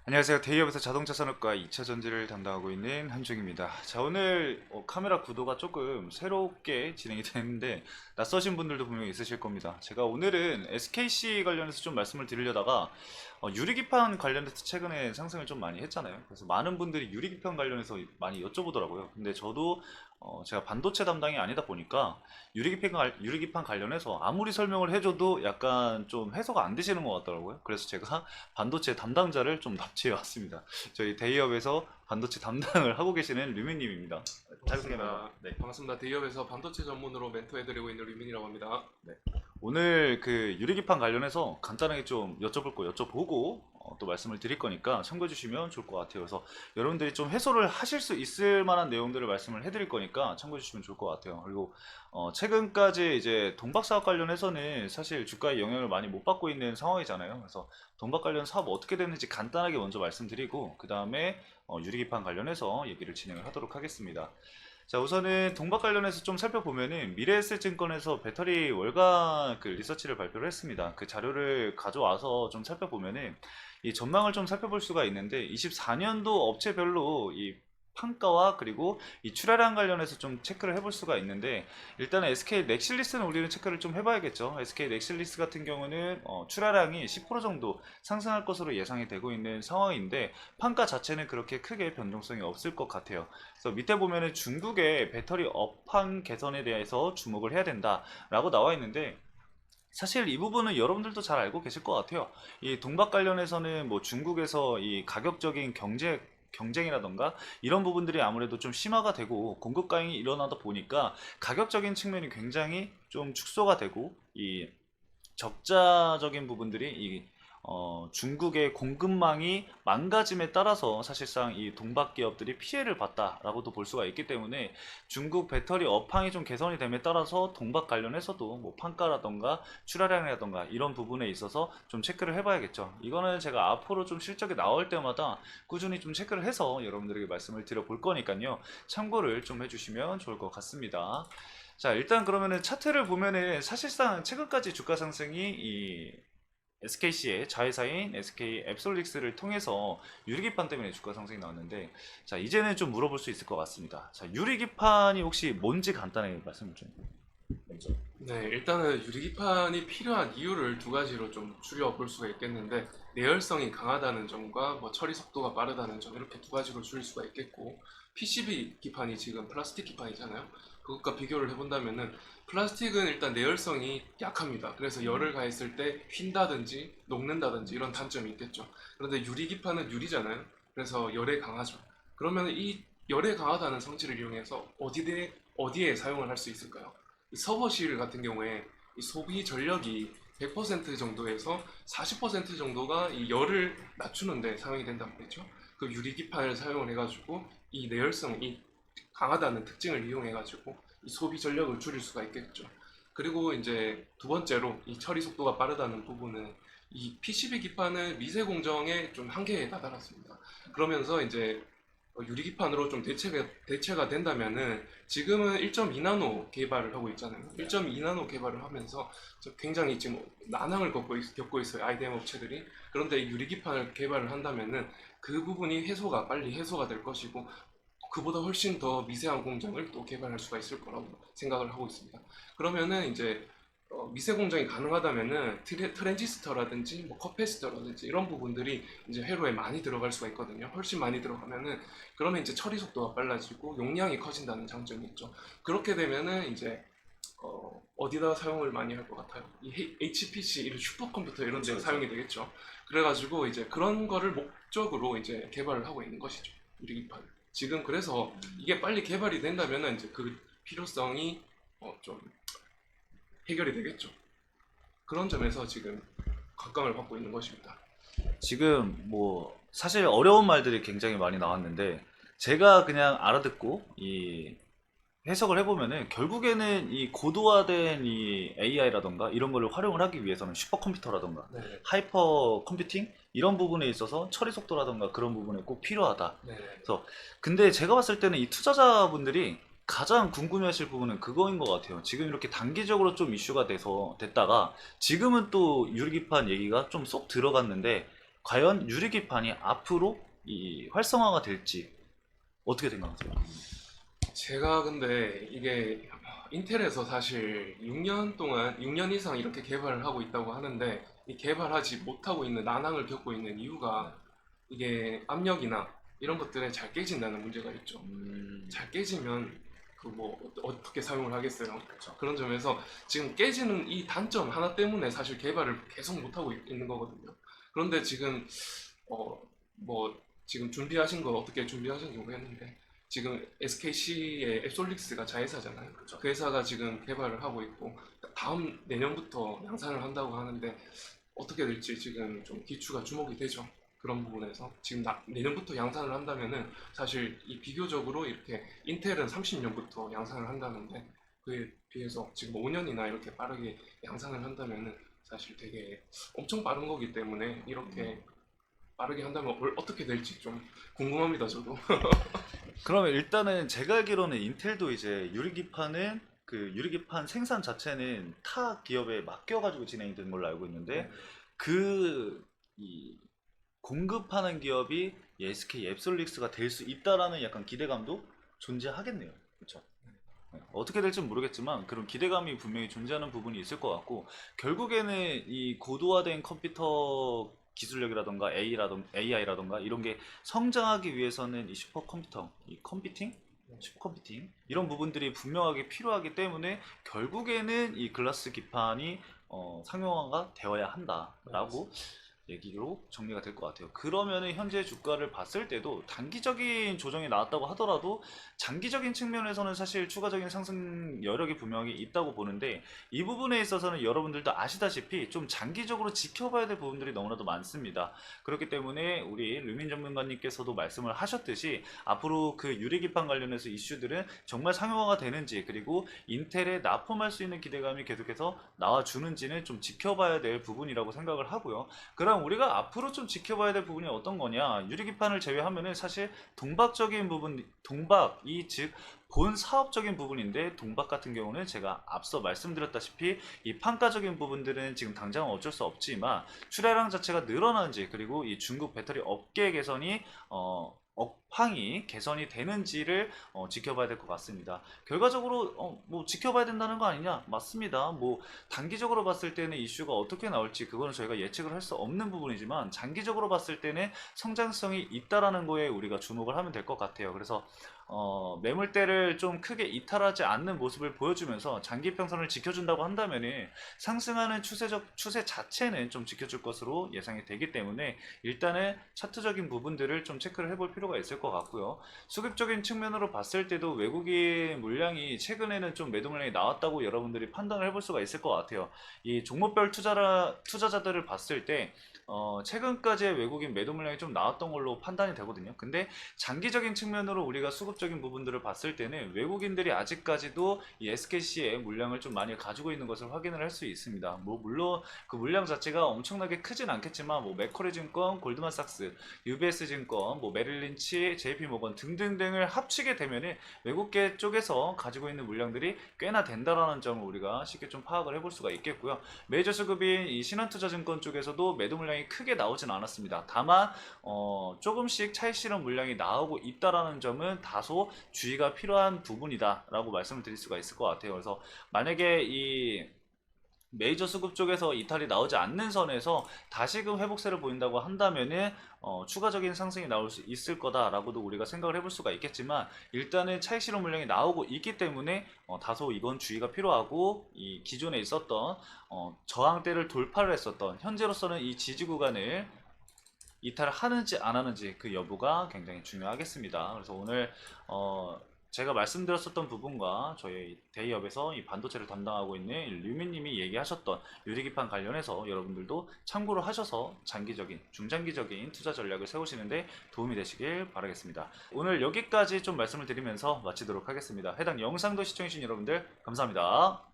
안녕하세요. 대기업에서 자동차 산업과 2차 전지를 담당하고 있는 한중입니다. 자, 오늘 카메라 구도가 조금 새롭게 진행이 되는데 낯서신 분들도 분명히 있으실 겁니다. 제가 오늘은 SKC 관련해서 좀 말씀을 드리려다가 유리기판 관련해서 최근에 상승을 좀 많이 했잖아요. 그래서 많은 분들이 유리기판 관련해서 많이 여쭤보더라고요. 근데 저도 제가 반도체 담당이 아니다 보니까 유리기판 관련해서 아무리 설명을 해줘도 약간 좀 해소가 안 되시는 것 같더라고요. 그래서 제가 반도체 담당자를 좀 납치해 왔습니다. 저희 대기업에서 반도체 담당을 하고 계시는 류민님입니다. 자기소개 한번. 반갑습니다. 네. 반갑습니다. 대기업에서 반도체 전문으로 멘토해드리고 있는 류민이라고 합니다. 네. 오늘 그 유리기판 관련해서 간단하게 좀 여쭤볼 거 여쭤보고 또 말씀을 드릴 거니까 참고해 주시면 좋을 것 같아요. 그래서 여러분들이 좀 해소를 하실 수 있을 만한 내용들을 말씀을 해드릴 거니까 참고해 주시면 좋을 것 같아요. 그리고 최근까지 이제 동박 사업 관련해서는 사실 주가에 영향을 많이 못 받고 있는 상황이잖아요. 그래서 동박 관련 사업 어떻게 됐는지 간단하게 먼저 말씀드리고 그 다음에 유리기판 관련해서 얘기를 진행을 하도록 하겠습니다. 자, 우선은 동박 관련해서 좀 살펴보면은 미래에셋증권에서 배터리 월간 그 리서치를 발표를 했습니다. 그 자료를 가져와서 좀 살펴보면은 이 전망을 좀 살펴볼 수가 있는데 24년도 업체별로 이 판가와 그리고 이 출하량 관련해서 좀 체크를 해볼 수가 있는데 일단은 SK 넥실리스는 우리는 체크를 좀 해봐야겠죠. SK 넥실리스 같은 경우는 출하량이 10% 정도 상승할 것으로 예상이 되고 있는 상황인데 판가 자체는 그렇게 크게 변동성이 없을 것 같아요. 그래서 밑에 보면은 중국의 배터리 업황 개선에 대해서 주목을 해야 된다라고 나와 있는데 사실 이 부분은 여러분들도 잘 알고 계실 것 같아요. 이 동박 관련해서는 뭐 중국에서 이 가격적인 경쟁이라던가 이런 부분들이 아무래도 좀 심화가 되고 공급 과잉이 일어나다 보니까 가격적인 측면이 굉장히 좀 축소가 되고 이 적자적인 부분들이 중국의 공급망이 망가짐에 따라서 사실상 이 동박 기업들이 피해를 봤다라고도 볼 수가 있기 때문에 중국 배터리 업황이 좀 개선이 됨에 따라서 동박 관련해서도 뭐 판가라던가 출하량이라던가 이런 부분에 있어서 좀 체크를 해봐야겠죠. 이거는 제가 앞으로 좀 실적이 나올 때마다 꾸준히 좀 체크를 해서 여러분들에게 말씀을 드려볼 거니까요. 참고를 좀 해주시면 좋을 것 같습니다. 자, 일단 그러면은 차트를 보면은 사실상 최근까지 주가 상승이 이 SKC의 자회사인 SK 앱솔릭스를 통해서 유리기판 때문에 주가 상승이 나왔는데, 자, 이제는 좀 물어볼 수 있을 것 같습니다. 자, 유리기판이 혹시 뭔지 간단하게 말씀을 좀 먼저. 네, 일단은 유리기판이 필요한 이유를 두 가지로 좀 줄여볼 수가 있겠는데, 내열성이 강하다는 점과 뭐 처리 속도가 빠르다는 점, 이렇게 두 가지로 줄일 수가 있겠고, PCB 기판이 지금 플라스틱 기판이잖아요. 그것과 비교를 해본다면은 플라스틱은 일단 내열성이 약합니다. 그래서 열을 가했을 때 휜다든지 녹는다든지 이런 단점이 있겠죠. 그런데 유리기판은 유리잖아요. 그래서 열에 강하죠. 그러면 이 열에 강하다는 성질을 이용해서 어디에 사용을 할 수 있을까요? 이 서버실 같은 경우에 이 소비 전력이 100% 정도에서 40% 정도가 이 열을 낮추는데 사용이 된단 말이죠. 그 유리기판을 사용을 해가지고 이 내열성이 강하다는 특징을 이용해가지고 이 소비 전력을 줄일 수가 있겠죠. 그리고 이제 두 번째로 이 처리 속도가 빠르다는 부분은 이 PCB 기판은 미세 공정의 좀 한계에 다다랐습니다. 그러면서 이제 유리기판으로 좀 대체가 된다면은 지금은 1.2나노 개발을 하고 있잖아요. 1.2나노 개발을 하면서 굉장히 지금 난항을 겪고 있어요. IDM 업체들이. 그런데 유리기판을 개발을 한다면은 그 부분이 빨리 해소가 될 것이고 그보다 훨씬 더 미세한 공정을 또 개발할 수가 있을 거라고 생각을 하고 있습니다. 그러면은 이제 미세 공정이 가능하다면은 트랜지스터라든지 뭐 커패시터라든지 이런 부분들이 이제 회로에 많이 들어갈 수가 있거든요. 훨씬 많이 들어가면은 그러면 이제 처리 속도가 빨라지고 용량이 커진다는 장점이 있죠. 그렇게 되면은 이제 어디다 사용을 많이 할 것 같아요? 이 HPC 이런 슈퍼컴퓨터 이런 데 그렇죠, 그렇죠. 사용이 되겠죠. 그래가지고 이제 그런 거를 목적으로 이제 개발을 하고 있는 것이죠. 유리기판. 지금 그래서 이게 빨리 개발이 된다면은 이제 그 필요성이 좀 해결이 되겠죠. 그런 점에서 지금 각광을 받고 있는 것입니다. 지금 뭐 사실 어려운 말들이 굉장히 많이 나왔는데 제가 그냥 알아듣고 이 해석을 해보면은 결국에는 이 고도화된 이 AI라던가 이런 거를 활용을 하기 위해서는 슈퍼컴퓨터라던가 네, 하이퍼 컴퓨팅 이런 부분에 있어서 처리 속도라던가 그런 부분에 꼭 필요하다. 네, 그래서 근데 제가 봤을 때는 이 투자자분들이 가장 궁금해하실 부분은 그거인 것 같아요. 지금 이렇게 단기적으로 좀 이슈가 됐다가 지금은 또 유리기판 얘기가 좀 쏙 들어갔는데 과연 유리기판이 앞으로 이 활성화가 될지 어떻게 생각하세요? 제가 근데 이게 인텔에서 사실 6년 동안, 6년 이상 이렇게 개발을 하고 있다고 하는데, 이 개발하지 못하고 있는 난항을 겪고 있는 이유가 이게 압력이나 이런 것들에 잘 깨진다는 문제가 있죠. 잘 깨지면 그 뭐 어떻게 사용을 하겠어요. 그렇죠. 그런 점에서 지금 깨지는 이 단점 하나 때문에 사실 개발을 계속 못하고 있는 거거든요. 그런데 지금 뭐 지금 준비하신 거 어떻게 준비하셨는지 모르겠는데, 지금 SKC의 앱솔릭스가 자회사잖아요. 그렇죠. 그 회사가 지금 개발을 하고 있고 다음 내년부터 양산을 한다고 하는데, 어떻게 될지 지금 좀 기추가 주목이 되죠. 그런 부분에서 지금 내년부터 양산을 한다면은 사실 이 비교적으로 이렇게 인텔은 30년부터 양산을 한다는데, 그에 비해서 지금 5년이나 이렇게 빠르게 양산을 한다면은 사실 되게 엄청 빠른 거기 때문에, 이렇게 빠르게 한다면 어떻게 될지 좀 궁금합니다, 저도. 그러면 일단은 제가 알기로는 인텔도 이제 유리기판은 그 유리기판 생산 자체는 타 기업에 맡겨가지고 진행이 되는 걸로 알고 있는데 그 이 공급하는 기업이 이 SK 앱솔릭스가 될 수 있다라는 약간 기대감도 존재하겠네요. 그렇죠? 어떻게 될지는 모르겠지만 그런 기대감이 분명히 존재하는 부분이 있을 것 같고 결국에는 이 고도화된 컴퓨터 기술력이라던가 AI라던가 이런 게 성장하기 위해서는 이 슈퍼컴퓨터, 이 컴퓨팅, 슈퍼컴퓨팅 이런 부분들이 분명하게 필요하기 때문에 결국에는 이 글라스 기판이 상용화가 되어야 한다라고 얘기로 정리가 될 것 같아요. 그러면은 현재 주가를 봤을 때도 단기적인 조정이 나왔다고 하더라도 장기적인 측면에서는 사실 추가적인 상승 여력이 분명히 있다고 보는데 이 부분에 있어서는 여러분들도 아시다시피 좀 장기적으로 지켜봐야 될 부분들이 너무나도 많습니다. 그렇기 때문에 우리 류민 전문가님께서도 말씀을 하셨듯이 앞으로 그 유리기판 관련해서 이슈들은 정말 상용화가 되는지 그리고 인텔에 납품할 수 있는 기대감이 계속해서 나와주는지는 좀 지켜봐야 될 부분이라고 생각을 하고요. 그럼 우리가 앞으로 좀 지켜봐야 될 부분이 어떤 거냐? 유리기판을 제외하면은 사실 동박적인 부분, 동박이 즉 본 사업적인 부분인데 동박 같은 경우는 제가 앞서 말씀드렸다시피 이 판가적인 부분들은 지금 당장은 어쩔 수 없지만 출하량 자체가 늘어나는지 그리고 이 중국 배터리 업계 개선이 업황이 개선이 되는지를 지켜봐야 될 것 같습니다. 결과적으로 뭐 지켜봐야 된다는 거 아니냐? 맞습니다. 뭐 단기적으로 봤을 때는 이슈가 어떻게 나올지 그거는 저희가 예측을 할 수 없는 부분이지만 장기적으로 봤을 때는 성장성이 있다라는 거에 우리가 주목을 하면 될 것 같아요. 그래서 매물대를 좀 크게 이탈하지 않는 모습을 보여주면서 장기 평선을 지켜준다고 한다면은 상승하는 추세 자체는 좀 지켜줄 것으로 예상이 되기 때문에 일단은 차트적인 부분들을 좀 체크를 해볼 필요가 있을 것 같고요. 수급적인 측면으로 봤을 때도 외국인 물량이 최근에는 좀 매도 물량이 나왔다고 여러분들이 판단을 해볼 수가 있을 것 같아요. 이 종목별 투자자들을 봤을 때 최근까지의 외국인 매도 물량이 좀 나왔던 걸로 판단이 되거든요. 근데 장기적인 측면으로 우리가 수급적인 부분들을 봤을 때는 외국인들이 아직까지도 이 SKC의 물량을 좀 많이 가지고 있는 것을 확인을 할 수 있습니다. 뭐 물론 그 물량 자체가 엄청나게 크진 않겠지만 뭐 맥쿼리 증권, 골드만삭스, UBS 증권, 뭐 메릴린치, JP모건 등등등을 합치게 되면은 외국계 쪽에서 가지고 있는 물량들이 꽤나 된다라는 점을 우리가 쉽게 좀 파악을 해볼 수가 있겠고요. 메이저 수급인 이 신한투자증권 쪽에서도 매도 물량이 크게 나오진 않았습니다. 다만 조금씩 차익 실현 물량이 나오고 있다라는 점은 다소 주의가 필요한 부분이다라고 말씀을 드릴 수가 있을 것 같아요. 그래서 만약에 이 메이저 수급 쪽에서 이탈이 나오지 않는 선에서 다시금 회복세를 보인다고 한다면은 추가적인 상승이 나올 수 있을 거다라고도 우리가 생각을 해볼 수가 있겠지만 일단은 차익 실현 물량이 나오고 있기 때문에 다소 이건 주의가 필요하고 이 기존에 있었던 저항대를 돌파를 했었던 현재로서는 이 지지 구간을 이탈을 하는지 안 하는지 그 여부가 굉장히 중요하겠습니다. 그래서 오늘 제가 말씀드렸었던 부분과 저희 대기업에서 이 반도체를 담당하고 있는 류민님이 얘기하셨던 유리기판 관련해서 여러분들도 참고를 하셔서 장기적인, 중장기적인 투자 전략을 세우시는데 도움이 되시길 바라겠습니다. 오늘 여기까지 좀 말씀을 드리면서 마치도록 하겠습니다. 해당 영상도 시청해주신 여러분들 감사합니다.